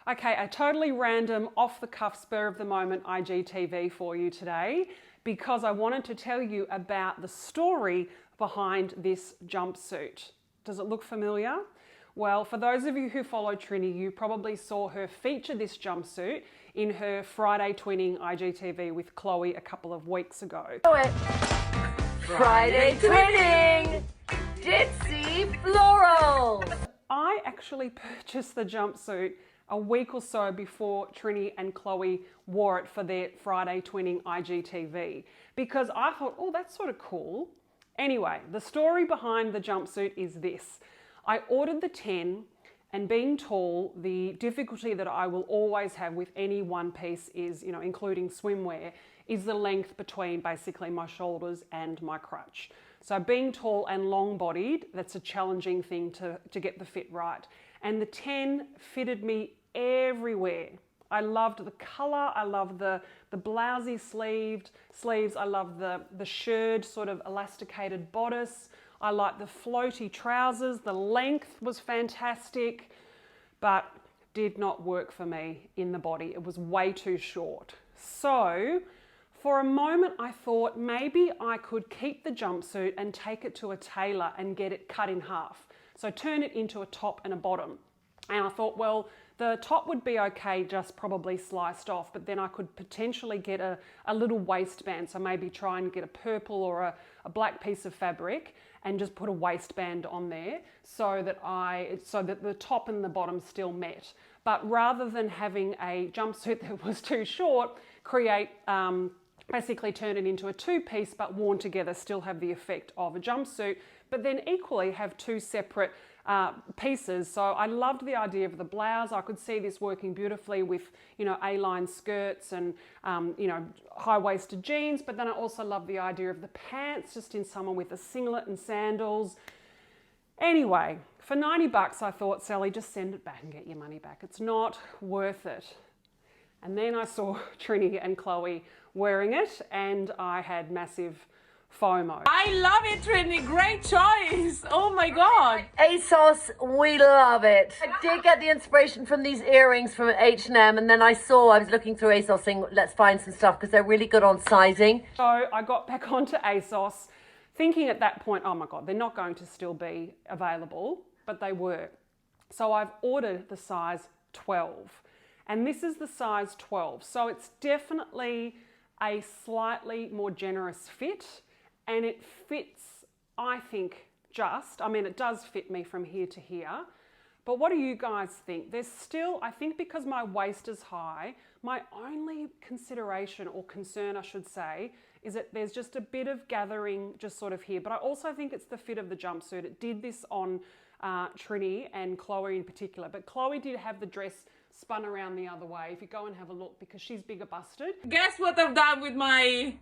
Okay, a totally random, off-the-cuff, spur of the moment IGTV for you today because I wanted to tell you about the story behind this jumpsuit. Does it look familiar? Well, for those of you who follow Trinny, you probably saw her feature this jumpsuit in her Friday Twinning IGTV with Chloe a couple of weeks ago. Friday Twinning! Ditzy Floral! I actually purchased the jumpsuit a week or so before Trinny and Chloe wore it for their Friday Twinning IGTV because I thought, oh, that's sort of cool. Anyway, the story behind the jumpsuit is this. I ordered the 10, and being tall, the difficulty that I will always have with any one piece is, including swimwear, is the length between basically my shoulders and my crotch. So being tall and long-bodied, that's a challenging thing to get the fit right. And the 10 fitted me everywhere. I loved the colour, I loved the blousy sleeves, I loved the shirred sort of elasticated bodice, I liked the floaty trousers, the length was fantastic, but did not work for me in the body. It was way too short. So for a moment I thought maybe I could keep the jumpsuit and take it to a tailor and get it cut in half. So turn it into a top and a bottom. And I thought, well, the top would be okay, just probably sliced off, but then I could potentially get a little waistband. So maybe try and get a purple or a black piece of fabric and just put a waistband on there so that the top and the bottom still met. But rather than having a jumpsuit that was too short, basically turn it into a two-piece but worn together, still have the effect of a jumpsuit, but then equally have two separate pieces. So I loved the idea of the blouse. I could see this working beautifully with, A-line skirts and, high-waisted jeans, but then I also love the idea of the pants just in summer with a singlet and sandals. Anyway, for 90 bucks, I thought, Sally, just send it back and get your money back. It's not worth it. And then I saw Trinny and Chloe wearing it and I had massive FOMO. I love it, Trinny. Great choice. Oh my God. ASOS, we love it. I did get the inspiration from these earrings from H&M, and then I was looking through ASOS saying, let's find some stuff because they're really good on sizing. So I got back onto ASOS thinking at that point, oh my God, they're not going to still be available, but they were. So I've ordered the size 12, and this is the size 12. So it's definitely a slightly more generous fit. And it fits, I think, it does fit me from here to here. But what do you guys think? There's still, I think because my waist is high, my only consideration or concern, I should say, is that there's just a bit of gathering just sort of here. But I also think it's the fit of the jumpsuit. It did this on Trinny and Chloe in particular. But Chloe did have the dress spun around the other way if you go and have a look because she's bigger busted. Guess what I've done with my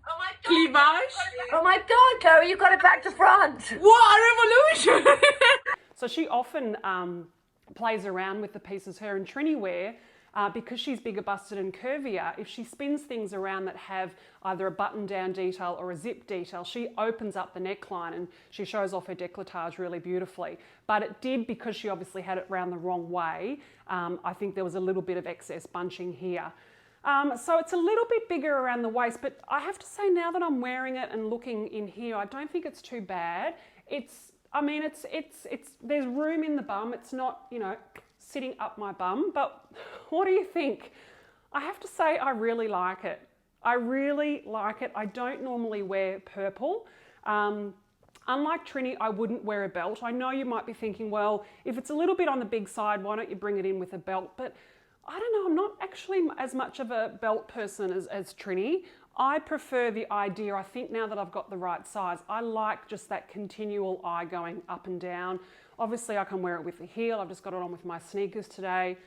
cleavage? Oh my God, Chloe, you got it back to front. What a revolution! So she often plays around with the pieces her and Trinny wear because she's bigger busted and curvier. If she spins things around that have either a button down detail or a zip detail, she opens up the neckline and she shows off her décolletage really beautifully. But it did, because she obviously had it round the wrong way, I think there was a little bit of excess bunching here. So it's a little bit bigger around the waist, but I have to say now that I'm wearing it and looking in here, I don't think it's too bad. There's room in the bum. It's not, sitting up my bum, but what do you think? I have to say I really like it. I really like it. I don't normally wear purple. Unlike Trinny, I wouldn't wear a belt. I know you might be thinking, well, if it's a little bit on the big side, why don't you bring it in with a belt? But I don't know, I'm not actually as much of a belt person as Trinny. I prefer the idea, I think now that I've got the right size, I like just that continual eye going up and down. Obviously I can wear it with a heel. I've just got it on with my sneakers today.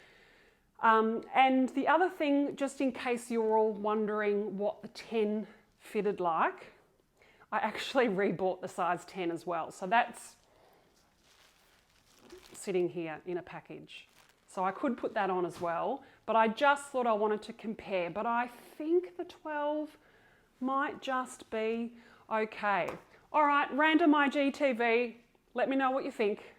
And the other thing, just in case you're all wondering what the 10 fitted like, I actually rebought the size 10 as well. So that's sitting here in a package. So I could put that on as well, but I just thought I wanted to compare. But I think the 12 might just be okay. All right, random IGTV. Let me know what you think.